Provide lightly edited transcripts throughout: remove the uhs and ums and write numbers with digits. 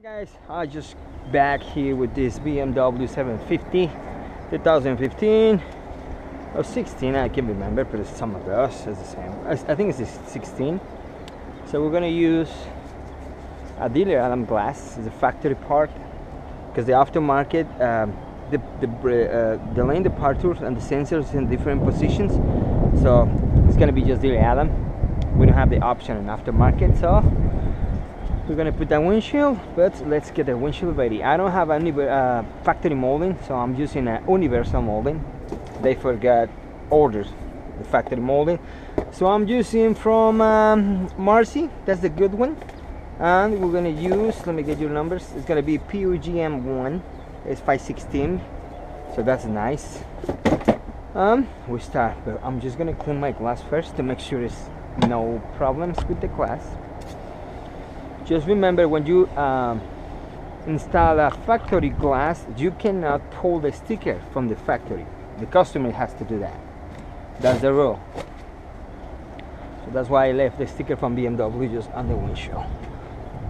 Guys, I just back here with this BMW 750 2015 or 16, I can't remember, but it's some of those is the same. I think it's 16. So we're gonna use a dealer Adam glass. It's a factory part because the aftermarket the lane departures and the sensors in different positions, so it's gonna be just dealer Adam. We don't have the option in aftermarket, so we're gonna put that windshield, but let's get the windshield ready. I don't have any factory molding, so I'm using a universal molding. They forgot orders the factory molding, so I'm using from Marcy. That's the good one. And we're gonna use, let me get your numbers. It's gonna be PUGM1. It's 516, so that's nice. We start, but I'm just gonna clean my glass first to make sure there's no problems with the glass. Just remember, when you install a factory glass, you cannot pull the sticker from the factory. The customer has to do that. That's the rule. So that's why I left the sticker from BMW just on the windshield,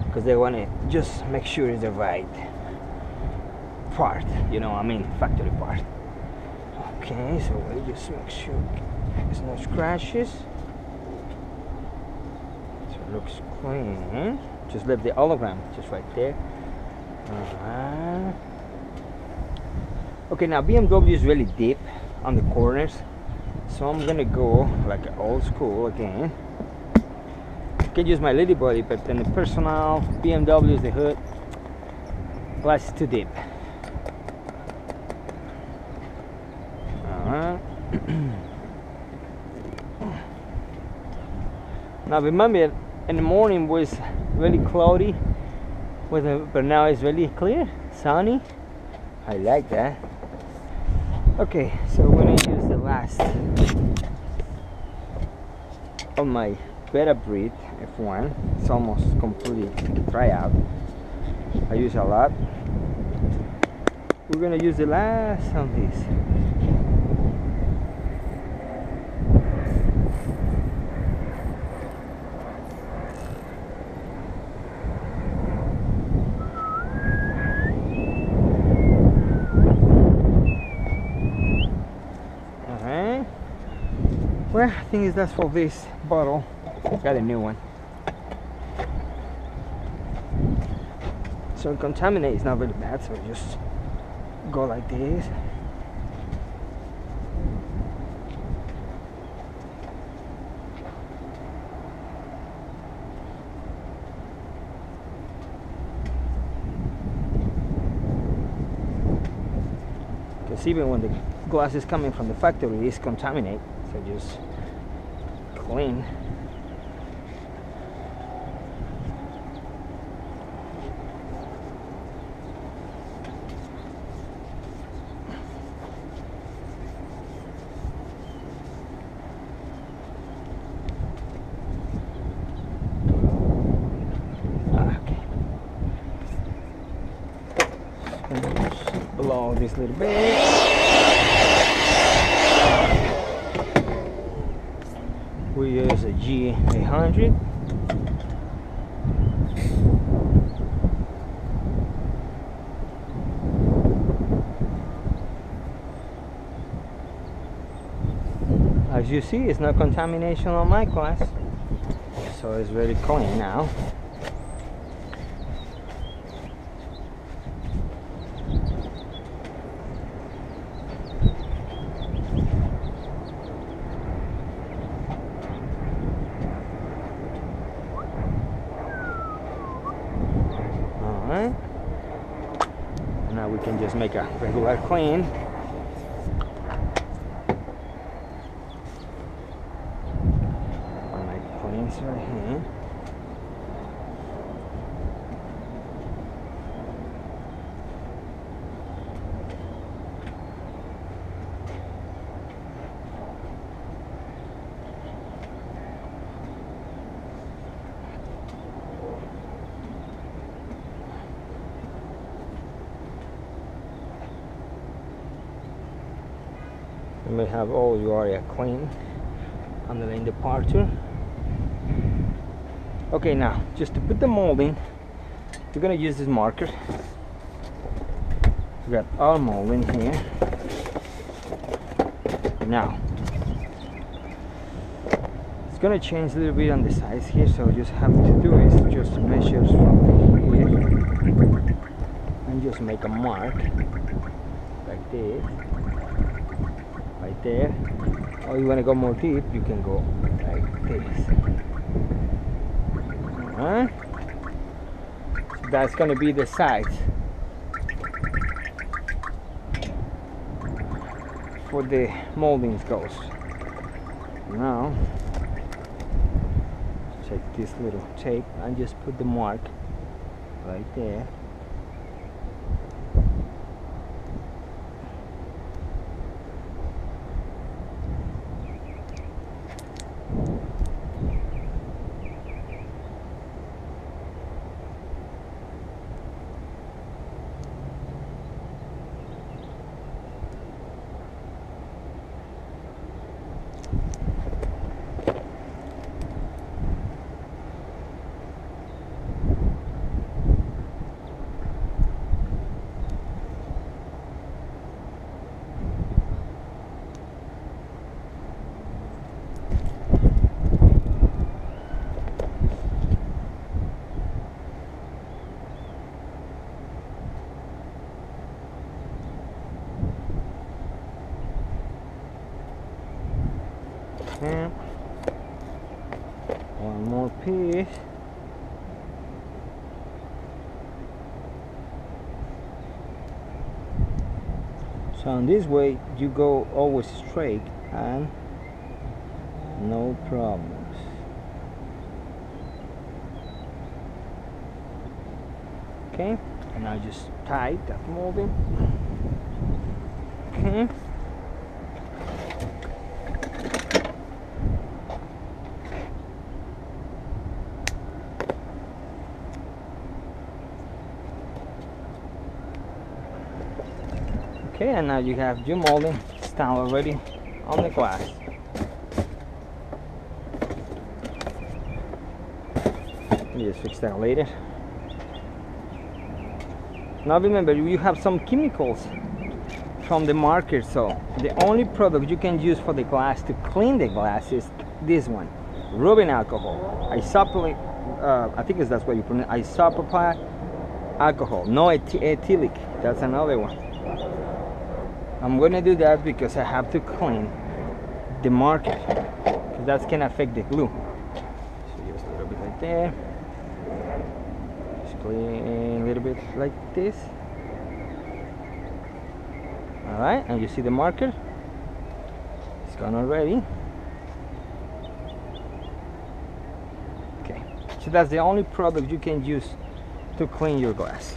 because they want to just make sure it's the right part, you know, I mean factory part. Okay, so we'll just make sure there's no scratches. So it looks clean. Just leave the hologram just right there. Okay, now BMW is really deep on the corners, so I'm gonna go like old school again. I can use my lady body, but then the personal BMW is the hood. Glass is too deep. Now remember, in the morning was really cloudy, but now it's really clear, sunny. I like that. Okay, so we're gonna use the last of my Parabrisas F1. It's almost completely dry out. I use a lot. We're gonna use the last of these. Well, I think that's for this bottle. Got a new one. So contaminate is not really bad, so just go like this. Because even when the glass is coming from the factory, it's contaminated. So just clean. Okay. Just blow this little bit. We use a G800. As you see, it's no contamination on my glass, so it's very clean now. Now we can just make a regular clean. On my cleans right here. You may have all your area clean on the lane departure. Okay, now just to put the molding, we're gonna use this marker. We got our molding here. Now it's gonna change a little bit on the size here, so just have to do is just measure from here and just make a mark like this, right there. Or you want to go more deep, you can go like this. Alright, so that's gonna be the size for the moldings goes. Now take this little tape and just put the mark right there. And one more piece. So in this way you go always straight and no problems. Okay, and I just tight that molding. Okay. Okay, and now you have your molding stand already on the glass. You just fix that later. Now remember, you have some chemicals from the marker, so the only product you can use for the glass to clean the glass is this one, rubbing alcohol. I think that's what you pronounce, isopropyl alcohol, no ethylic, that's another one. I'm gonna do that because I have to clean the marker, because that can affect the glue. So just a little bit right there. Just clean a little bit like this. Alright, and you see the marker? It's gone already. Okay, so that's the only product you can use to clean your glass.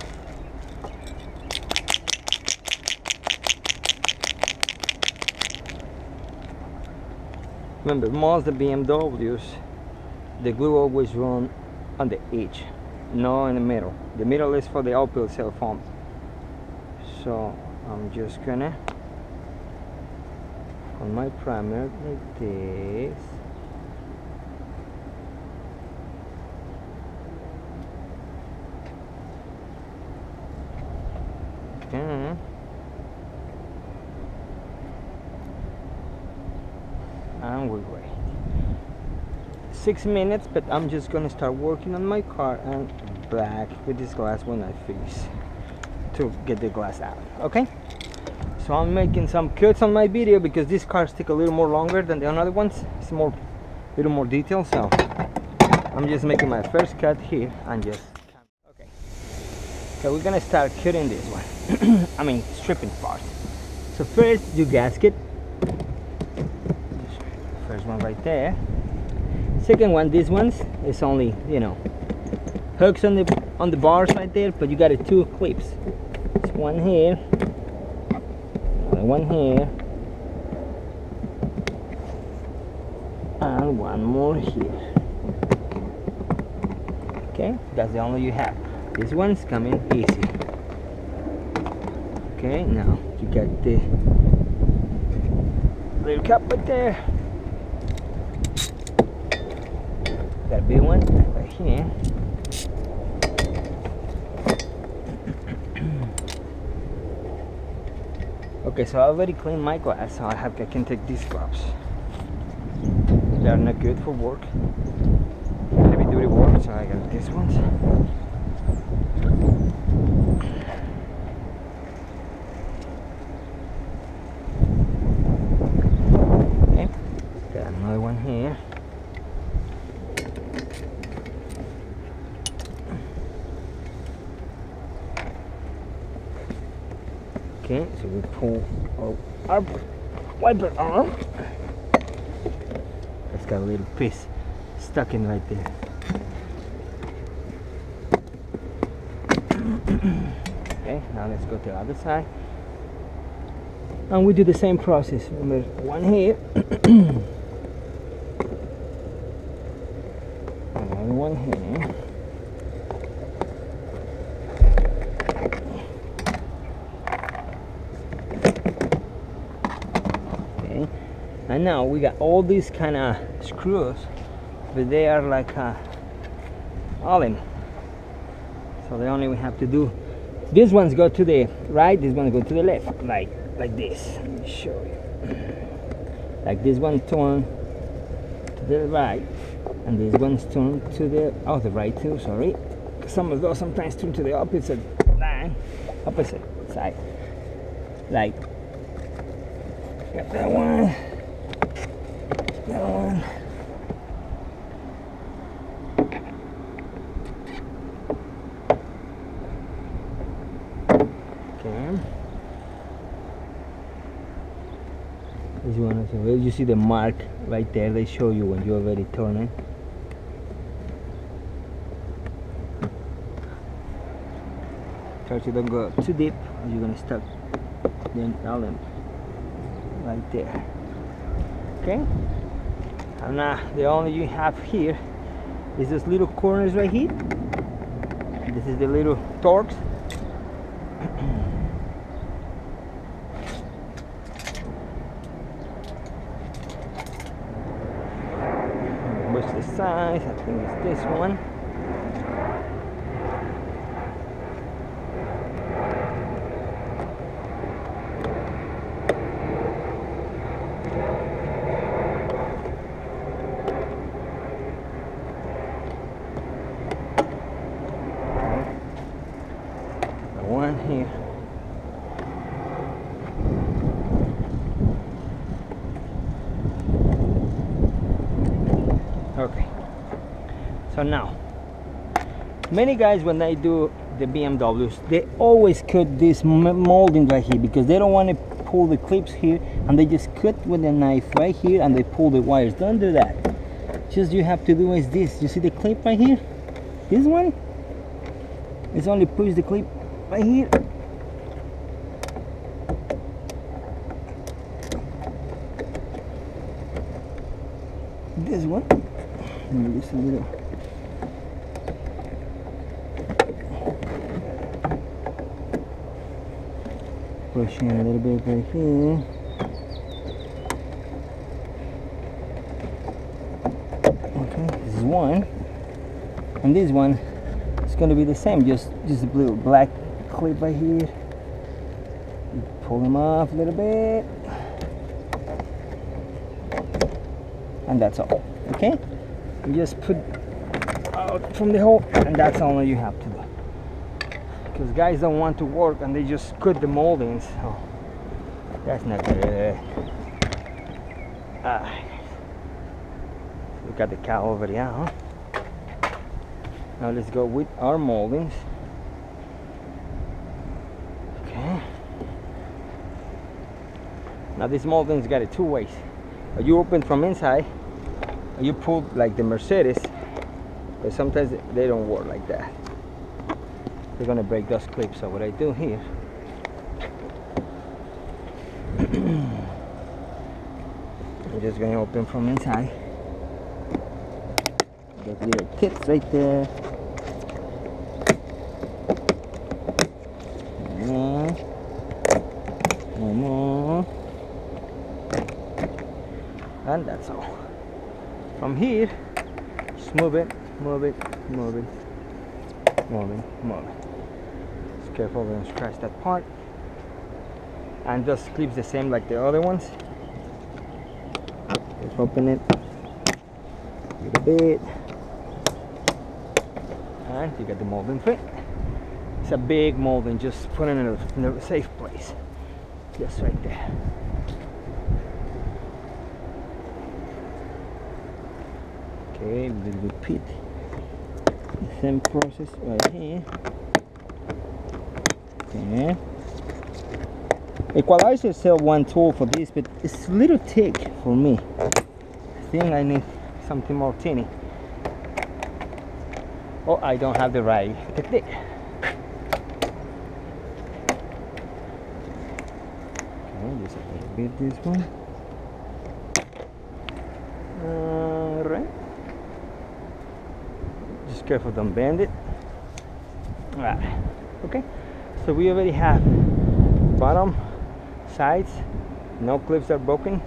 Remember, most of the BMWs, the glue always run on the edge, not in the middle. The middle is for the uphill cell foam. So I'm just gonna, on my primer like this. Okay. And we wait 6 minutes, but I'm just gonna start working on my car and back with this glass when I finish to get the glass out. Okay, so I'm making some cuts on my video because these cars take a little more longer than the other ones. It's more, little more detail, so I'm just making my first cut here and just okay. So we're gonna start cutting this one. I mean stripping parts. So first you gasket. First one right there. Second one, this one's is only, you know, hooks on the bars right there, but you got it 2 clips. It's one here, one here, and one more here. Okay, that's the only you have. This one's coming easy. Okay, now you got the little cap right there. Got a big one right here. Okay, so I already cleaned my glass, so I can take these gloves. They are not good for work, heavy duty work, so I got these ones. Okay, got another one here. Okay, so we pull our wiper arm. It's got a little piece stuck in right there. Okay, now let's go to the other side. And we do the same process. Remember, one here. Another one here. And now we got all these kind of screws, but they are like Allen. So the only we have to do, these ones go to the right, these ones go to the left, like this. Let me show you. Like this one turn to the right, and this one's turn to the right too. Sorry, some of those sometimes turn to the opposite side. Like got that one. That one. Okay. This one as well. You see the mark right there. They show you when you already turn it. Try to don't go too deep. You're gonna stuck the Allen right there. Okay. And now the only you have here is this little corners right here. This is the little torques. What's the size? I think it's this one. One here. Okay, so now many guys when they do the BMWs, they always cut this molding right here because they don't want to pull the clips here, and they just cut with a knife right here and they pull the wires. Don't do that. Just you have to do is this. You see the clip right here? This one is only push the clip right here. This one. Maybe just a little. Pushing a little bit right here. Okay, this is one. And this one is going to be the same. Just a little black clip right here. You pull them off a little bit, and that's all. Okay, you just put out from the hole, and that's all you have to do, because guys don't want to work and they just cut the moldings. Oh, that's not good. We got the cow over there, huh? Now let's go with our moldings. Okay. Now this molding's got it two ways. You open from inside, or you pull like the Mercedes, but sometimes they don't work like that. They're gonna break those clips. So what I do here, I'm just gonna open from inside. Those little tips right there. One more. And that's all. From here, just move it, move it, move it, move it, move it. Just careful, we're gonna scratch that part. and those clips the same like the other ones. Let's open it a little bit, and you get the molding free. It's a big molding, just put it in a safe place, just right there. Okay, we'll repeat the same process right here. Okay. Equalizer sell one tool for this, but it's a little thick for me. I think I need something more tiny. Oh, I don't have the right technique. Okay, just a little bit this one. Right. Just careful, don't bend it. Right. Okay. So we already have bottom, sides, no clips are broken.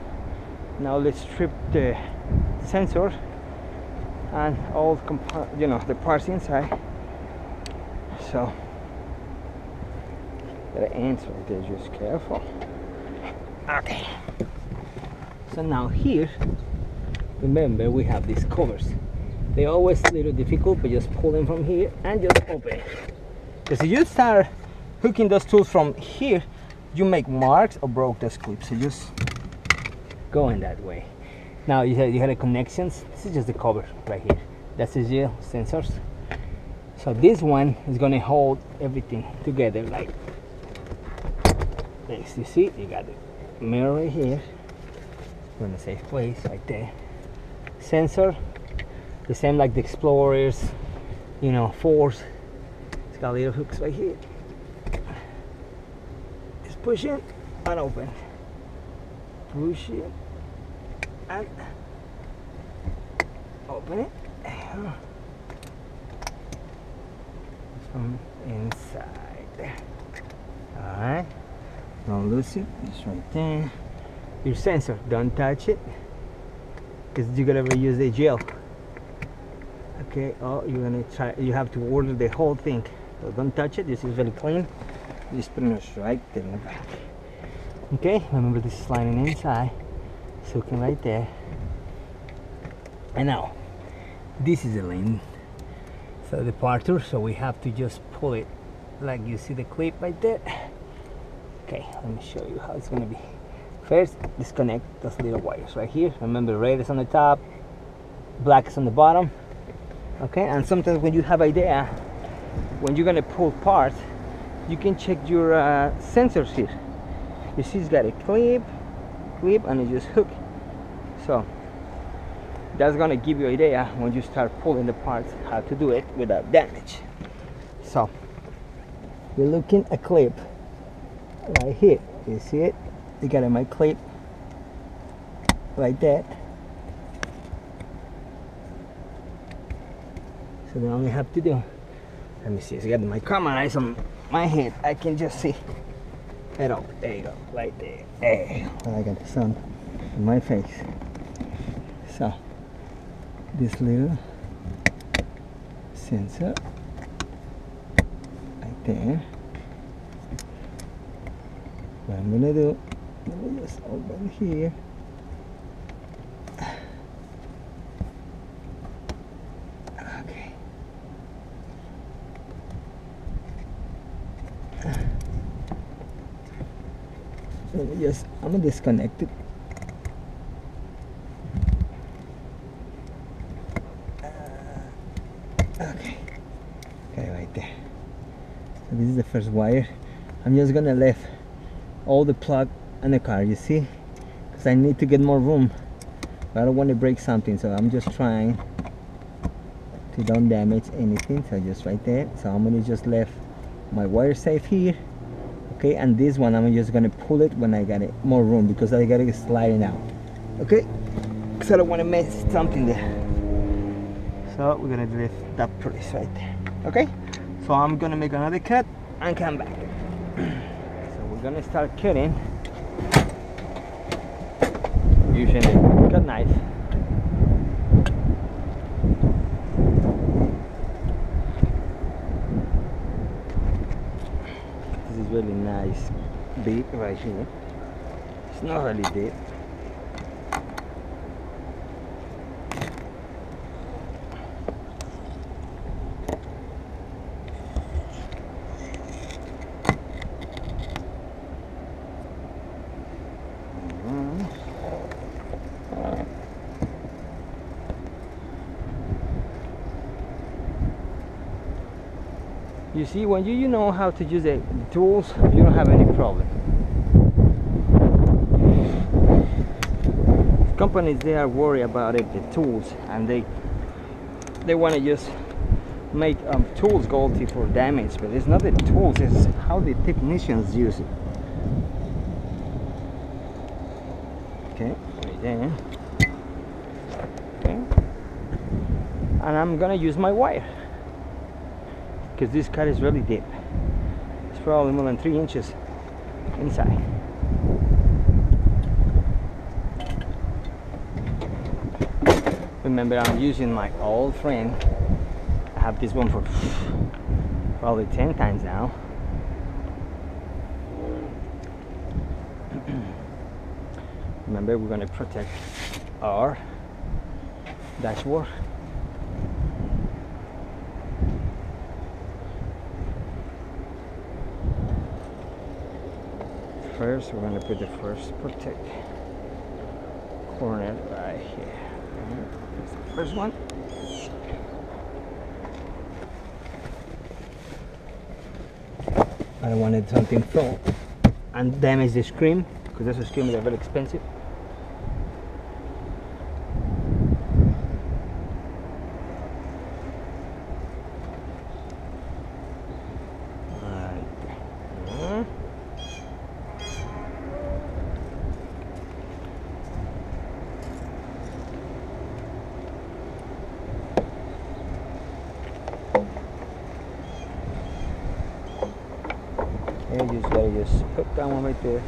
Now let's strip the sensor and all the parts inside. So the ends right there, just careful. Okay. So now here, remember we have these covers. They're always a little difficult, but just pull them from here and just open it. Because if you start hooking those tools from here, you make marks or broke those clips. So just go in that way. Now you had the connections. This is just the cover right here. That's the gel sensors. So this one is gonna hold everything together like this. You see, you got the mirror right here. We're in a safe place right there. Sensor, the same like the Explorers, Force. It's got little hooks right here. Just push it and open. Push it and open it from inside. Alright, don't lose it. It's right there. Your sensor, don't touch it because you're gonna reuse the gel. Okay, oh, you have to order the whole thing, so don't touch it. This is very clean. Just put it right there in the back. Okay, remember this is sliding inside, soaking right there. And now this is the lane, so the departure, so we have to just pull it like you see the clip right there. Okay, let me show you how it's gonna be. First, disconnect those little wires right here. Remember, red is on the top, black is on the bottom. Okay, and sometimes when you have idea when you're gonna pull parts, you can check your sensors here. You see it's got a clip, and it just hook. So that's gonna give you an idea when you start pulling the parts how to do it without damage. So we're looking at a clip right here. You see it? You got my clip right there. So the only have to do, let me see, I got my camera eyes on my head, I can just see it all. There you go, right there. Hey, I got the sun on my face. So this little sensor right there. What I'm gonna do, let me just open here. Okay. I'm gonna disconnect it. Okay, right there. So this is the first wire. I'm just gonna leave all the plug and the car, you see, because I need to get more room, but I don't want to break something, so I'm just trying to don't damage anything. So just right there. So I'm gonna just leave my wire safe here. Okay, and this one I'm just gonna pull it when I got it more room, because I gotta slide it out. Okay, because I don't want to mess something there. So we're gonna leave that place right there. Okay, so I'm gonna make another cut and come back. So we're gonna start cutting using a cut knife. This is really nice big right here. It's not really deep. You see, when you know how to use the tools, you don't have any problem. Companies, they are worried about it, the tools, and they want to just make tools faulty for damage, but it's not the tools, it's how the technicians use it. Okay, right there. Okay, and I'm gonna use my wire, because this cut is really deep. It's probably more than 3 inches inside. Remember, I'm using my old frame. I have this one for probably 10 times now. Remember, we're going to protect our dashboard. First, we're going to put the first protect corner right here. That's the first one. I don't want something fall and damage the screen, because those screens are very expensive. You just gotta put that one right there.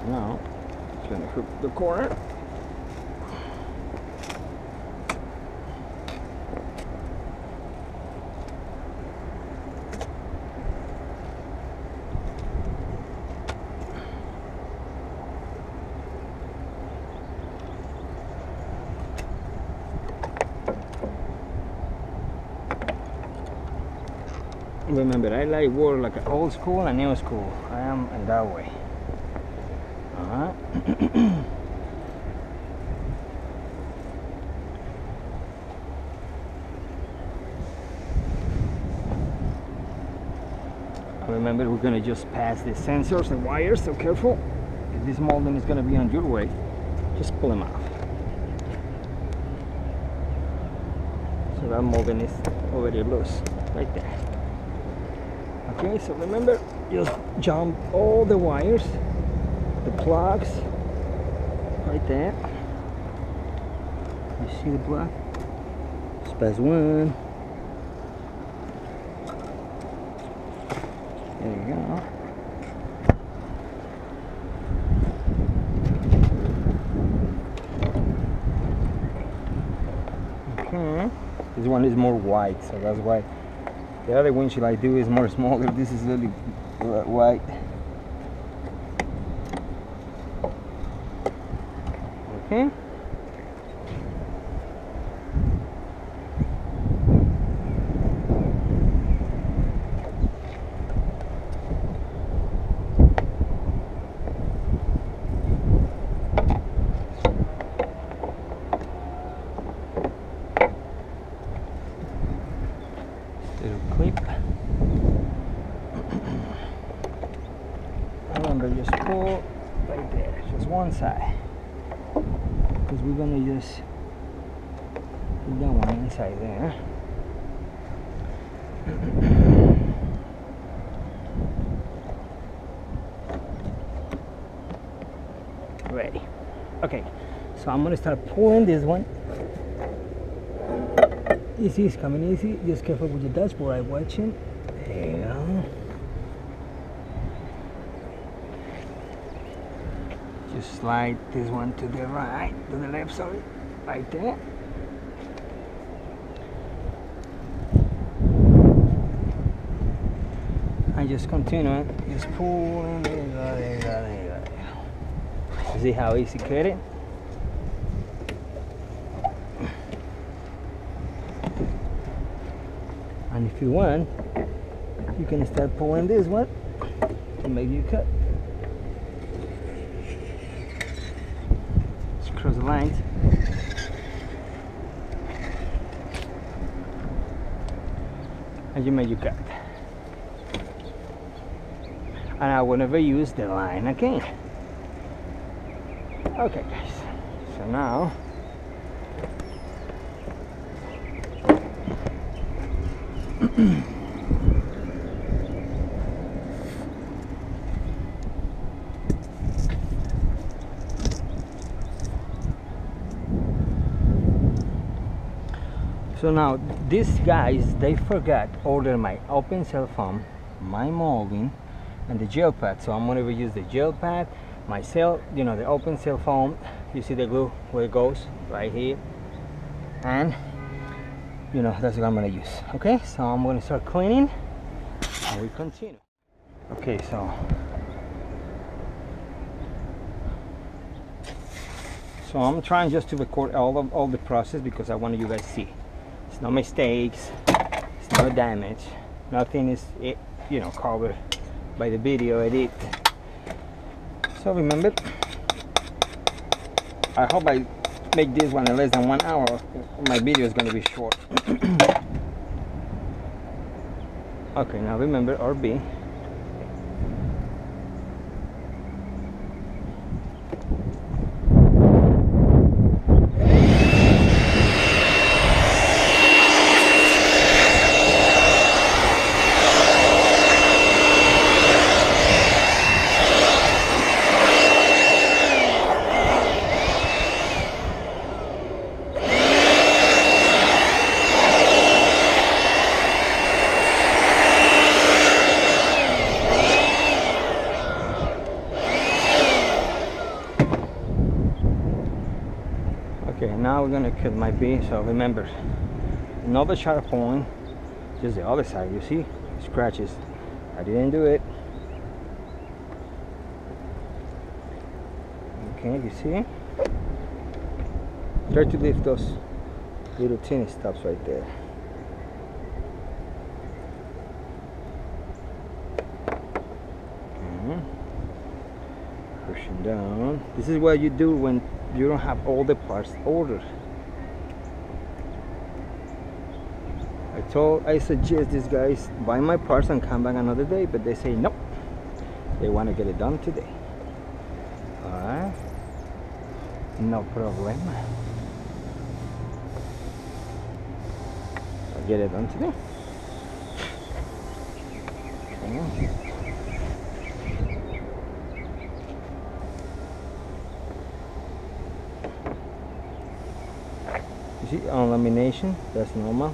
Now, I'm going to hook the corner. Remember, I like work like an old school and new school. I am in that way. Alright. Remember, we're gonna just pass the sensors and wires, so careful. If this molding is gonna be on your way, just pull them off. So that molding is already loose, right there. Okay, so remember, just jump all the wires, the plugs, right there. You see the plug? Just pass one. There you go. Okay. This one is more wide, so that's why. The other windshield I do is more smaller. This is really wide. Okay. Little clip. Remember, just pull right there, just one side, because we're gonna just put that one inside there. Ready. Okay, so I'm gonna start pulling this one. Easy, it's coming easy. Just careful with your dashboard. I'm watching. There you go. Just slide this one to the right, to the left, sorry, right there. And just continue, just pulling. There you go, there you go, there you go. See how easy cut it? And if you want, you can start pulling this one to make you cut. Just cross the lines. And you make your cut. And I will never use the line again. Okay guys, so now so now these guys, they forgot order my open cell foam, my molding, and the gel pad. So I'm gonna use the gel pad, my cell, you know, the open cell foam. You see the glue where it goes right here, and you know that's what I'm gonna use. Okay, so I'm gonna start cleaning and we continue. Okay, so I'm trying just to record all the process because I want you guys to see. It's no mistakes, it's no damage, nothing is you know covered by the video edit. So remember, I hope I make this one in less than 1 hour. My video is going to be short. Okay, now remember RB. Okay, now we're gonna cut my B. So remember, another sharp point, just the other side. You see, scratches. I didn't do it. Okay, you see? Try to lift those little teeny stops right there. Pushing down. This is what you do when you don't have all the parts ordered. I suggest these guys buy my parts and come back another day, but they say no, they want to get it done today. Alright, no problem. I'll get it done today. You see, on lamination, that's normal.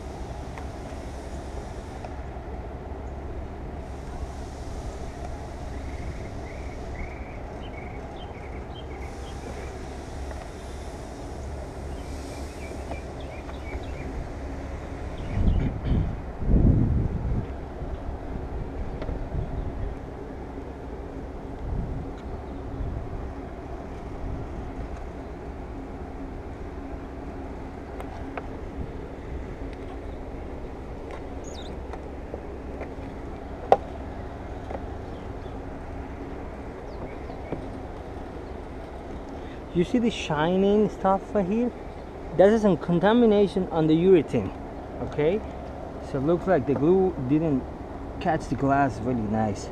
You see the shining stuff right here? That is some contamination on the urethane. Okay, so it looks like the glue didn't catch the glass really nice.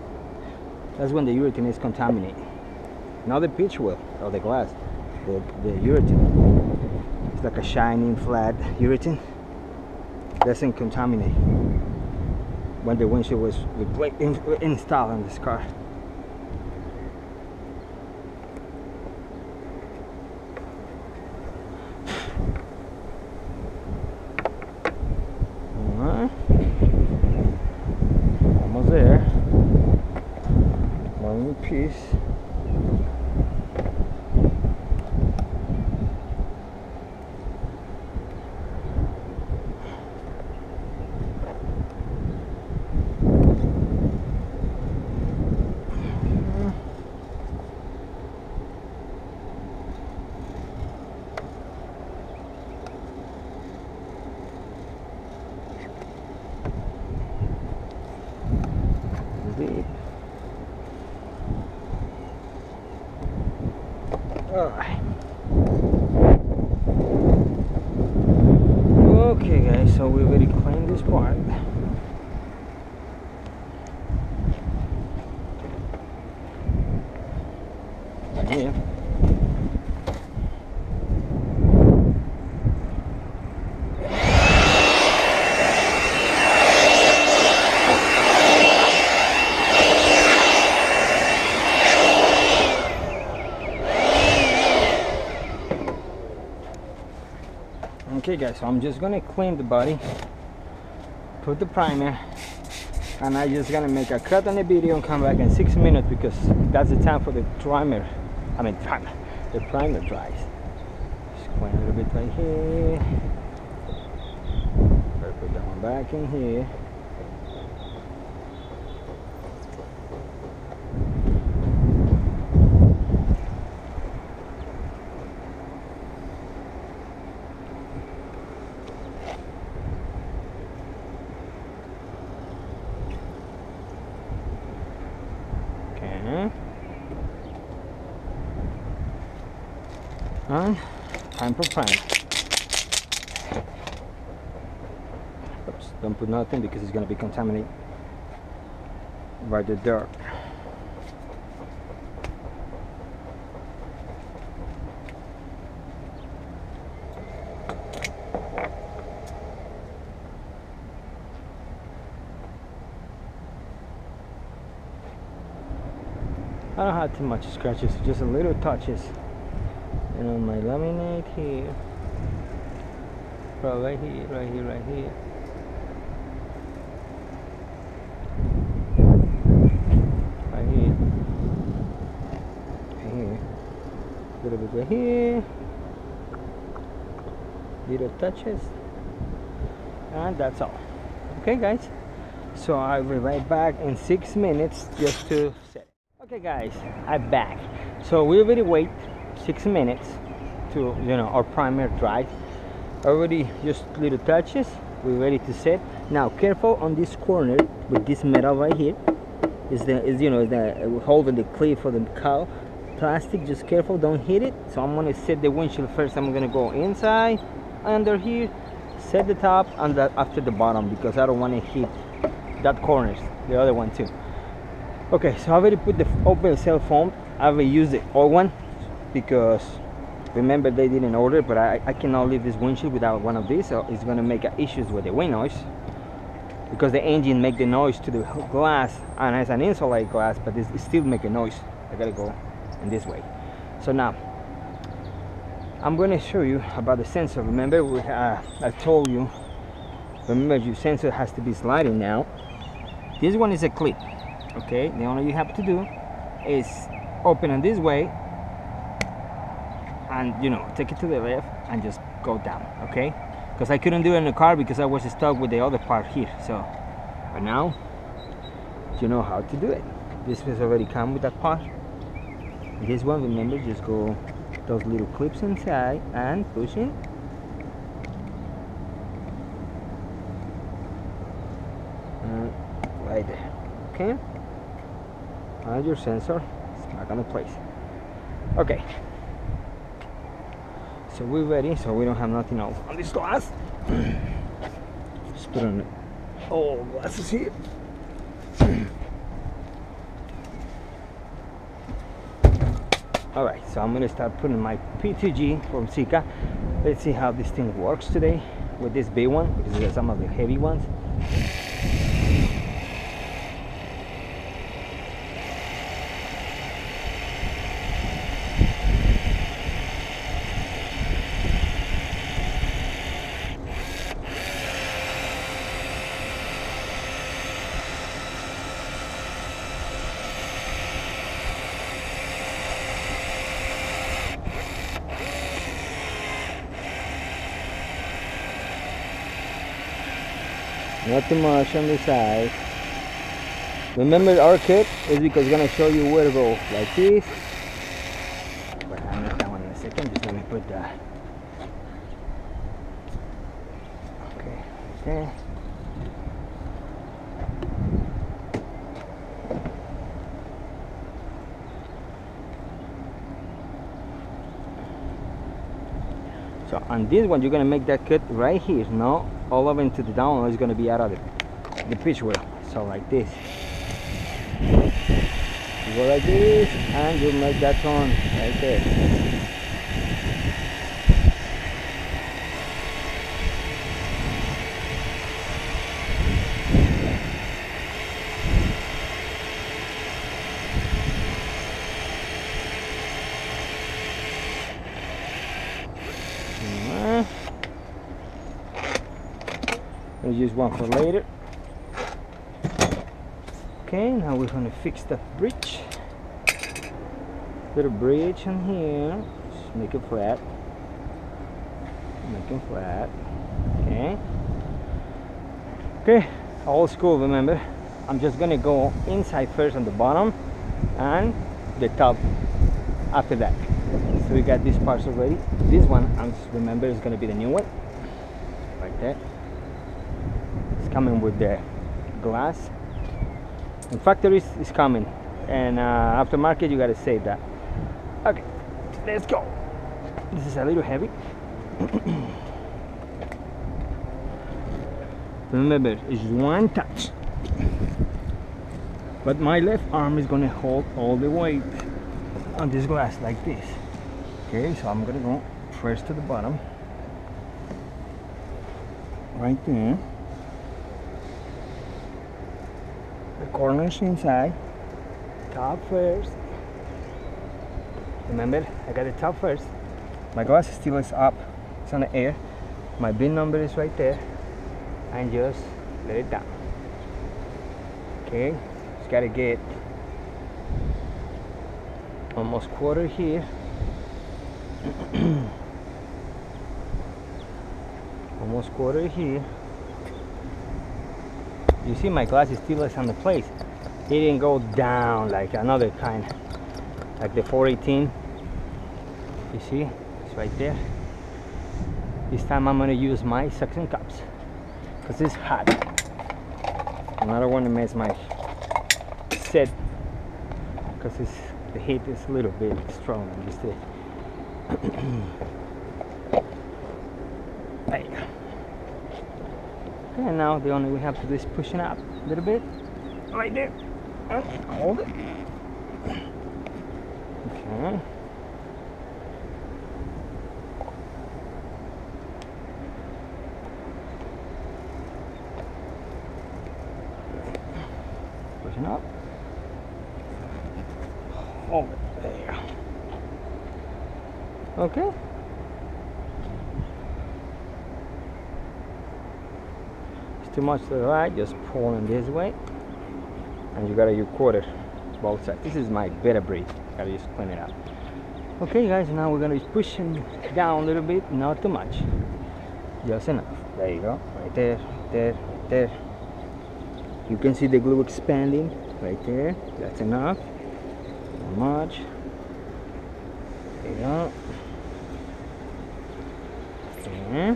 That's when the urethane is contaminated. Not the pitch well or the glass, the urethane. It's like a shining flat urethane. Doesn't contaminate. when the windshield was installed in this car. Almost there. One piece. Alright. Okay guys, so we already cleaned this part. Here. Okay guys, so I'm just gonna clean the body, put the primer, and I'm just gonna make a cut on the video and come back in 6 minutes because that's the time for the primer. The primer dries. Just clean a little bit right here. Put that one back in here. And time for primer. Oops, don't put nothing because it's going to be contaminated by the dirt. I don't have too much scratches, just a little touches. And on my laminate here, right here, right here, right here. Right here. Right here. A little bit right here. Little touches. And that's all. Okay guys. So I'll be right back in 6 minutes just to set it. Okay guys, I'm back. So we already wait 6 minutes to, our primer dry. Already just little touches. We're ready to set. Now careful on this corner with this metal right here. Is the holding the clip for the cowl plastic. Just careful, don't hit it. So I'm gonna set the windshield first. I'm gonna go inside, under here, set the top, and after the bottom because I don't want to hit that corners, the other one too. Okay, so I already put the open cell foam. I already used the old one because remember they didn't order, but I cannot leave this windshield without one of these, so it's gonna make issues with the wind noise because the engine make the noise to the glass, and it's an insulated glass, but it still make a noise. I gotta go in this way. So now I'm gonna show you about the sensor. Remember I told you, remember your sensor has to be sliding now. This one is a clip. Okay, the only you have to do is open it this way and take it to the left and just go down. Okay, because I couldn't do it in the car because I was stuck with the other part here. So but now you know how to do it. This has already come with that part. This one, remember, just go those little clips inside and push in. Right there. Okay, and your sensor is back on the place. Okay, so we're ready, so we don't have nothing else on this glass. Just put on all glasses here. Alright, so I'm gonna start putting my P2G from Sika. Let's see how this thing works today with this big one because there's some of the heavy ones. not too much on the side. Remember, our kit is because it's gonna show you where to go, like this. But I'll make that one in a second. Just let me put that. Okay, right there. So on this one, you're gonna make that cut right here, no all of it to the down, or it's gonna be out of the pitch wheel. So like this, you go like this, and you make that turn right there. We'll use one for later. Okay, now we're going to fix the bridge. Little bridge on here. Just make it flat. Make it flat. Okay. Okay, old school, remember. I'm just going to go inside first on the bottom and the top after that. So we got these parts already. This one, remember, is going to be the new one. Like that. Coming with the glass. In factories is coming, and aftermarket you gotta save that. Okay, let's go. This is a little heavy. Remember, it's one touch, but my left arm is gonna hold all the weight on this glass like this. Okay, so I'm gonna go first to the bottom, right there. The corners inside, top first. Remember, I got the top first. My glass still is up, it's on the air. My bin number is right there, and just let it down. Okay, just gotta get almost quarter here. Almost quarter here. You see my glass is still on the place. It didn't go down like another kind, like the 418. You see, it's right there. This time I'm gonna use my suction cups because it's hot. And I don't want to mess my set because the heat is a little bit strong. You see. There you go. And now the only we have to do is push it up a little bit, right there, and hold it. Okay. Pushing up. Hold it. There you go. Okay. Too much to the right, just pull in this way, and you gotta use quarter both sides. This is my better braid, gotta just clean it up. Okay guys, now we're gonna be pushing down a little bit, not too much, just enough. There you go, right there, there, there. You can see the glue expanding right there. That's enough. Not much. There you go. Okay.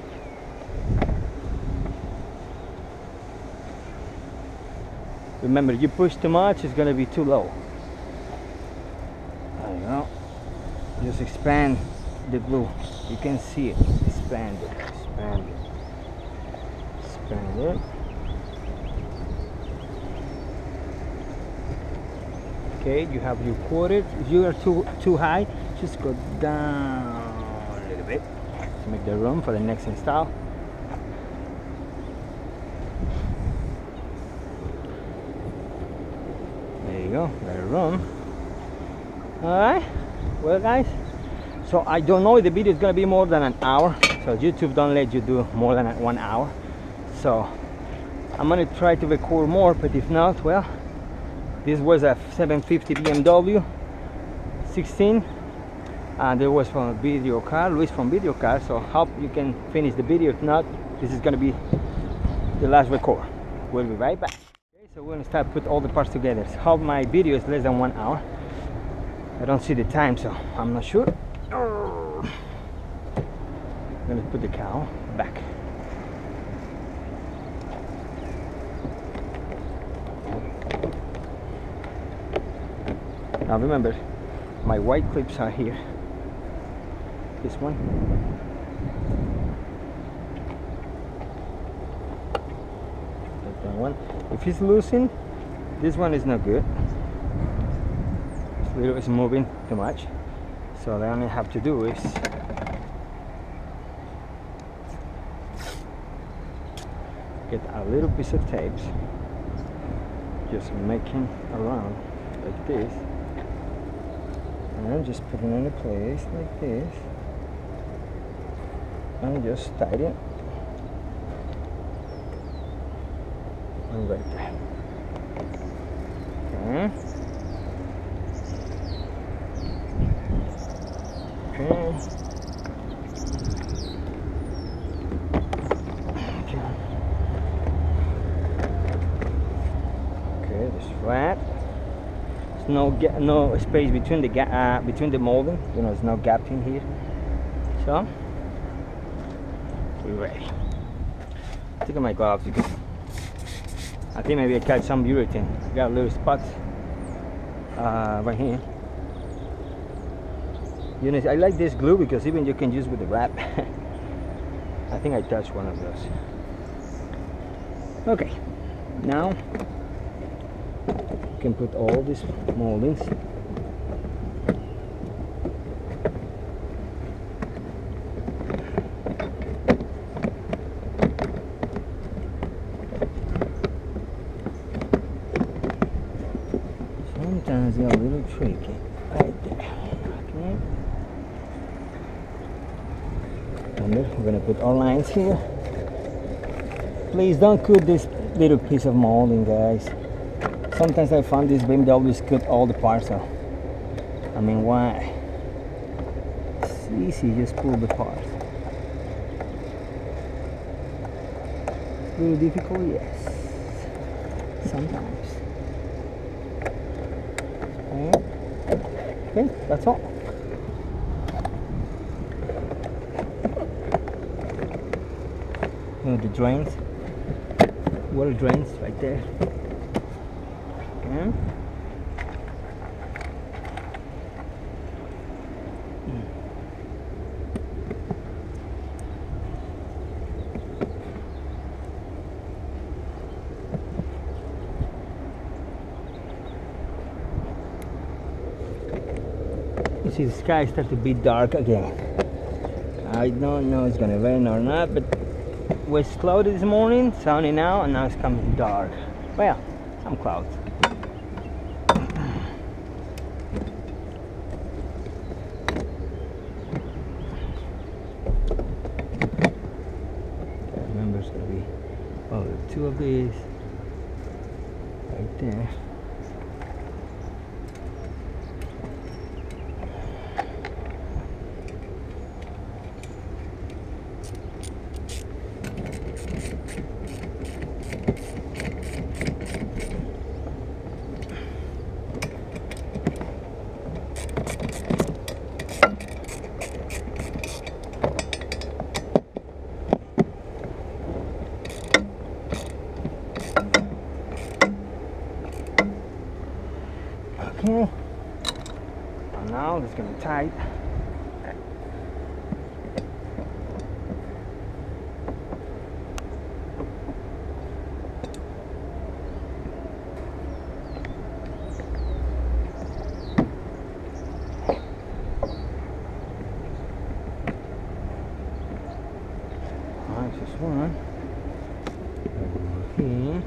Remember, you push too much, it's going to be too low. There you go. Just expand the glue. You can see it. Expand it. Expand it. Expand it. Okay, you have your quarter. If you are too high, just go down a little bit to make the room for the next install. There you go, got a room. Alright, well guys, so I don't know if the video is gonna be more than an hour, so YouTube don't let you do more than 1 hour. So I'm gonna try to record more, but if not, well, this was a 750 BMW 16, and there was from a video car, Luis from video car. So hope you can finish the video. If not, this is gonna be the last record. we'll be right back. Okay, so we're gonna start put all the parts together. So how my video is less than 1 hour. I don't see the time, so I'm not sure. I'm gonna put the cowl back. Now remember, my white clips are here. This one. That one. If it's loosened, this one is not good. This little is moving too much. So the only I have to do is get a little piece of tape, just making around like this, and just putting it in place like this, and just tighten it, and right there. Okay. Okay, just flat. There's no space between the molding. You know, there's no gap in here. So we're ready. Take off my gloves because I think maybe I catch some urethane. Got little spots right here. You know, I like this glue because even you can use with the wrap. I think I touched one of those. Okay, now you can put all these moldings. Sometimes they're a little tricky. Right there. Okay. And we're gonna put our lines here. Please don't cut this little piece of molding, guys. Sometimes I found these BMWs cut all the parts out. I mean, why? It's easy, just pull the part. A little difficult, yes. Sometimes. Okay, that's all. The drains, water drains right there. Okay. You see the sky starts to be dark again. I don't know if it's gonna rain or not, but it was cloudy this morning, sunny now, and now it's coming dark. Well, some clouds. Remember, it's gonna be two of these right there. Okay, and now it's gonna tight. Alright, just one. Okay.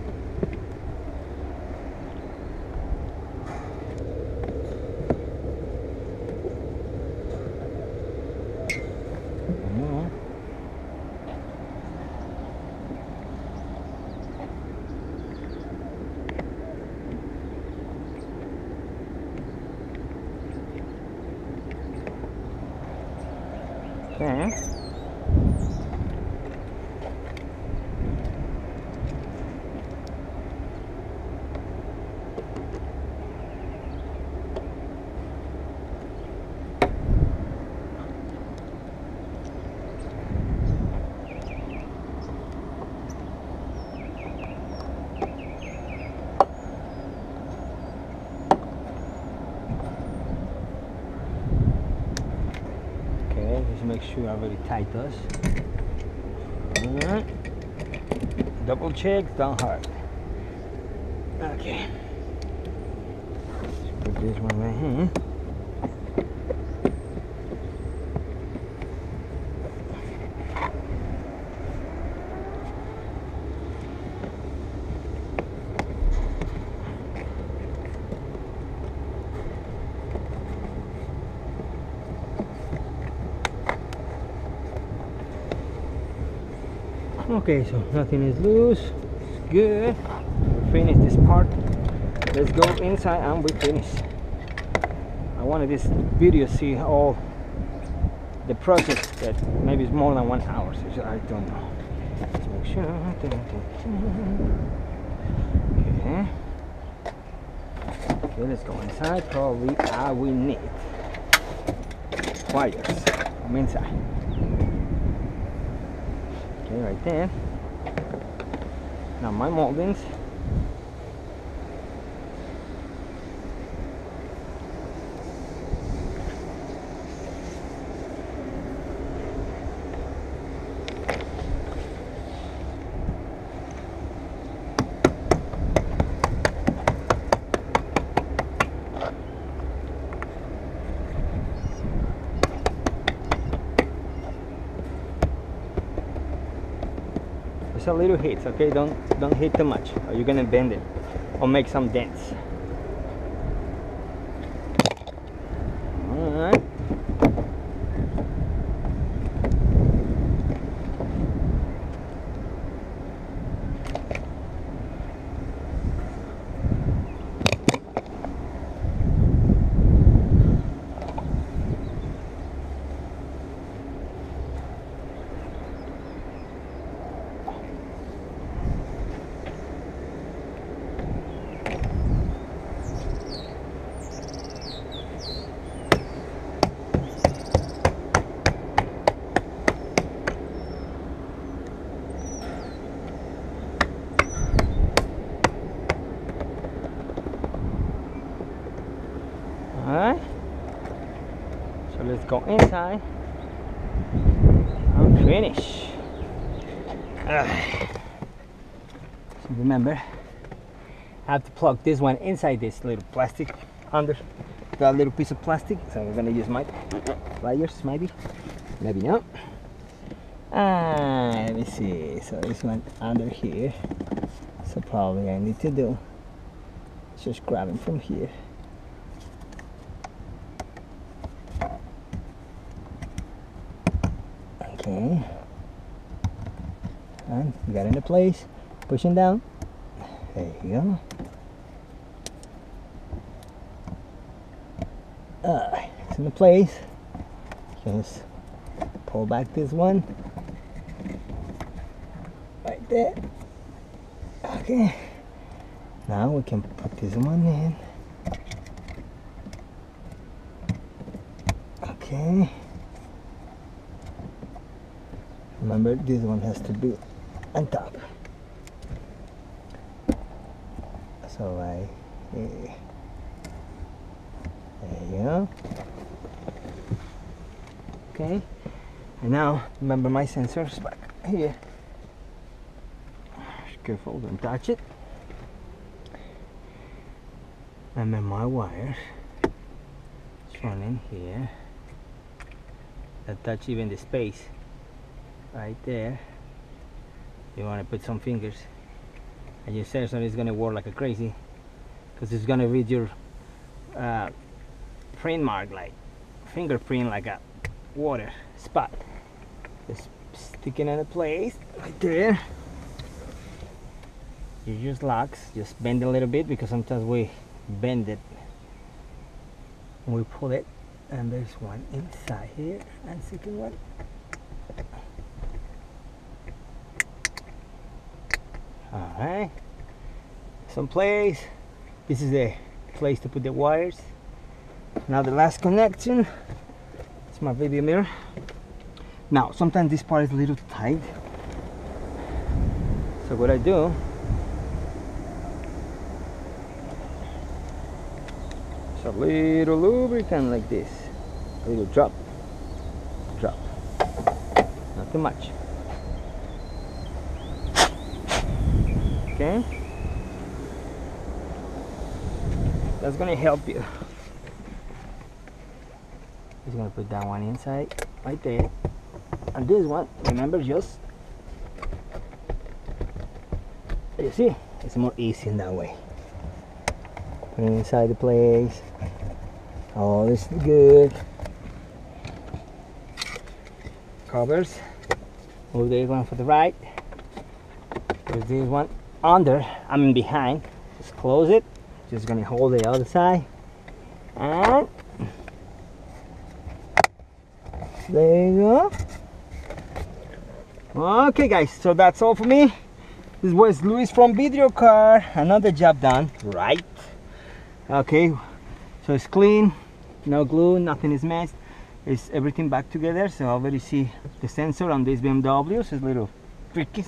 sure I already tied those. Alright. Double check, don't hurt. Okay. Let's put this one right here. Okay, so nothing is loose. It's good. We finished this part. Let's go inside and we finish. I wanted this video to see all the process, that maybe it's more than 1 hour, so I don't know. Let's make sure. Okay. Okay, let's go inside. Probably I will need wires from inside. Okay, right there. Now my moldings. A little hits, okay? Don't hit too much, or you're gonna bend it or make some dents. All right. Alright, so let's go inside and finish. So remember, I have to plug this one inside this little plastic, under that little piece of plastic. So we're gonna use my pliers, maybe not. Let me see. So this one under here. So probably I need to do just grabbing from here. Okay, and you got into place, pushing down. There you go. It's into place. Just pull back this one right there. Okay, now we can put this one in. Okay. Remember, this one has to be on top. So right here. There you go. Okay. And now, remember my sensors back here. Careful, don't touch it. Remember my wires. It's running here. Don't touch even the space. Right there. You want to put some fingers, and your sensor is going to work like a crazy, because it's going to read your print mark, like fingerprint, like a water spot. Just sticking in a place right there. You use locks, just bend a little bit, because sometimes we bend it and we pull it, and there's one inside here and second one. Alright, some place. This is the place to put the wires. Now the last connection, it's my video mirror. Now sometimes this part is a little tight, so what I do, it's a little lubricant like this, a little drop, drop. not too much. Okay, that's gonna help you. Just gonna put that one inside right there, and this one, remember, just you see, it's more easy in that way. Put it inside the place. All this is good. Covers. Move this one for the right. Put this one under, I mean behind. Just close it. Just gonna hold the other side. And there you go. Okay guys, so that's all for me. This was Luis from Video Car. Another job done, right? Okay, so it's clean, no glue, nothing is messed. It's everything back together. So I already see the sensor on these BMWs. It's a little tricky